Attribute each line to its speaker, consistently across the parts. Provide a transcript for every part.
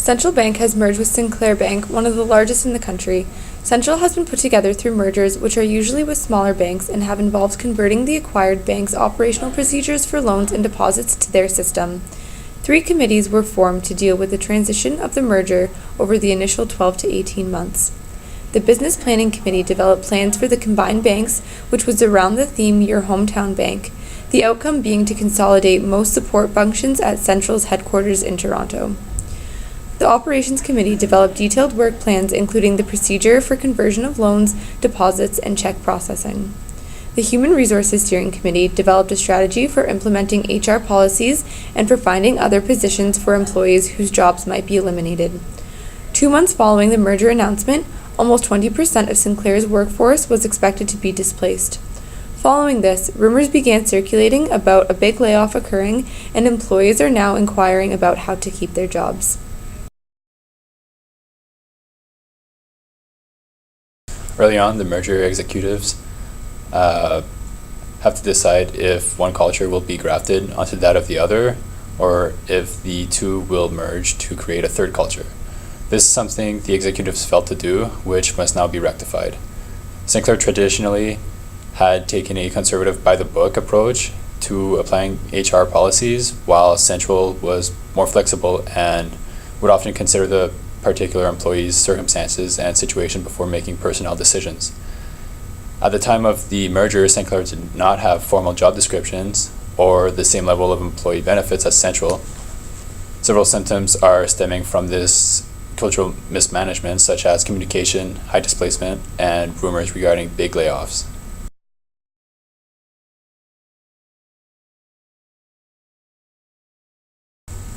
Speaker 1: Central Bank has merged with Sinclair Bank, one of the largest in the country. Central has been put together through mergers, which are usually with smaller banks and have involved converting the acquired bank's operational procedures for loans and deposits to their system. 3 committees were formed to deal with the transition of the merger over the initial 12 to 18 months. The Business Planning Committee developed plans for the combined banks, which was around the theme Your Hometown Bank, the outcome being to consolidate most support functions at Central's headquarters in Toronto. The Operations Committee developed detailed work plans including the procedure for conversion of loans, deposits, and check processing. The Human Resources Steering Committee developed a strategy for implementing HR policies and for finding other positions for employees whose jobs might be eliminated. 2 months following the merger announcement, almost 20% of Sinclair's workforce was expected to be displaced. Following this, rumors began circulating about a big layoff occurring, and employees are now inquiring about how to keep their jobs.
Speaker 2: Early on, the merger executives have to decide if one culture will be grafted onto that of the other, or if the two will merge to create a third culture. This is something the executives failed to do, which must now be rectified. Sinclair traditionally had taken a conservative by-the-book approach to applying HR policies, while Central was more flexible and would often consider the particular employee's circumstances and situation before making personnel decisions. At the time of the merger, Sinclair did not have formal job descriptions or the same level of employee benefits as Central. Several symptoms are stemming from this cultural mismanagement, such as communication, high displacement, and rumors regarding big layoffs.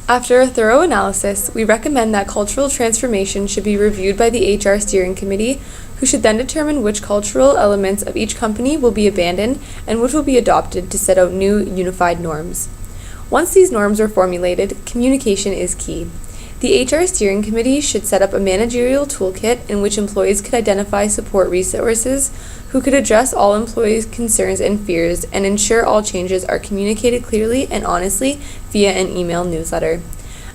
Speaker 1: After a thorough analysis, we recommend that cultural transformation should be reviewed by the HR Steering Committee, who should then determine which cultural elements of each company will be abandoned and which will be adopted to set out new unified norms. Once these norms are formulated, communication is key. The HR Steering Committee should set up a managerial toolkit in which employees could identify support resources who could address all employees' concerns and fears and ensure all changes are communicated clearly and honestly via an email newsletter.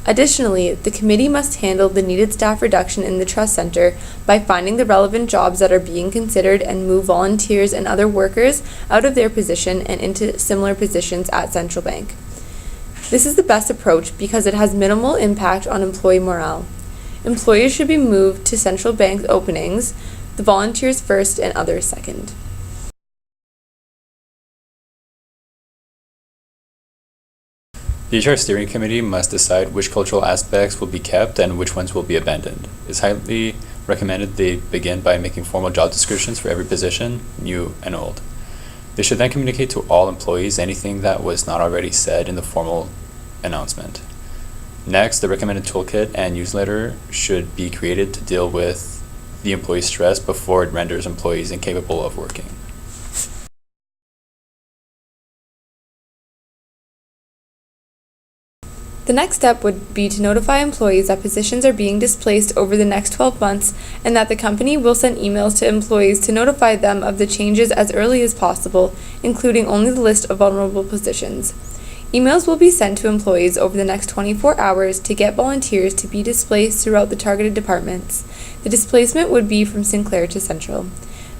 Speaker 1: Additionally, the committee must handle the needed staff reduction in the Trust Center by finding the relevant jobs that are being considered and move volunteers and other workers out of their position and into similar positions at Central Bank. This is the best approach because it has minimal impact on employee morale. Employees should be moved to Central Bank's openings, the volunteers first and others second.
Speaker 2: The HR Steering Committee must decide which cultural aspects will be kept and which ones will be abandoned. It's highly recommended they begin by making formal job descriptions for every position, new and old. They should then communicate to all employees anything that was not already said in the formal announcement. Next, the recommended toolkit and newsletter should be created to deal with the employee stress before it renders employees incapable of working.
Speaker 1: The next step would be to notify employees that positions are being displaced over the next 12 months and that the company will send emails to employees to notify them of the changes as early as possible, including only the list of vulnerable positions. Emails will be sent to employees over the next 24 hours to get volunteers to be displaced throughout the targeted departments. The displacement would be from Sinclair to Central.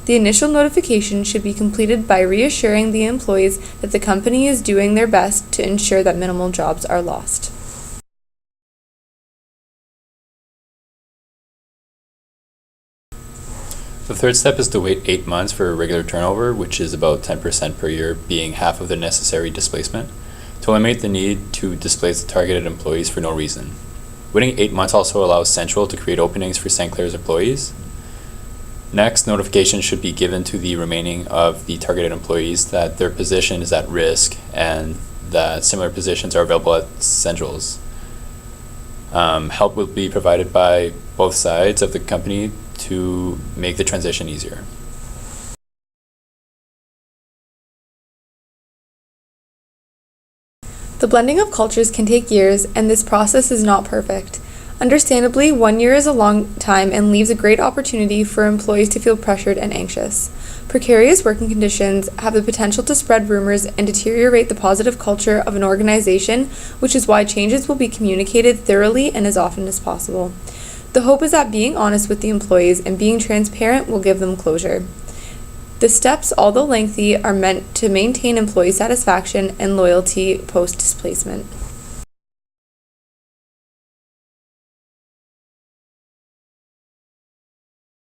Speaker 1: The initial notification should be completed by reassuring the employees that the company is doing their best to ensure that minimal jobs are lost.
Speaker 2: The third step is to wait 8 months for regular turnover, which is about 10% per year, being half of the necessary displacement, to eliminate the need to displace the targeted employees for no reason. Waiting 8 months also allows Central to create openings for Sinclair's employees. Next, notification should be given to the remaining of the targeted employees that their position is at risk and that similar positions are available at Central's. Help will be provided by both sides of the company to make the transition easier. The blending of cultures can take years, and this process is not perfect.
Speaker 1: Understandably, 1 year is a long time and leaves a great opportunity for employees to feel pressured and anxious. Precarious working conditions have the potential to spread rumors and deteriorate the positive culture of an organization, which is why changes will be communicated thoroughly and as often as possible. The hope is that being honest with the employees and being transparent will give them closure. The steps, although lengthy, are meant to maintain employee satisfaction and loyalty post-displacement.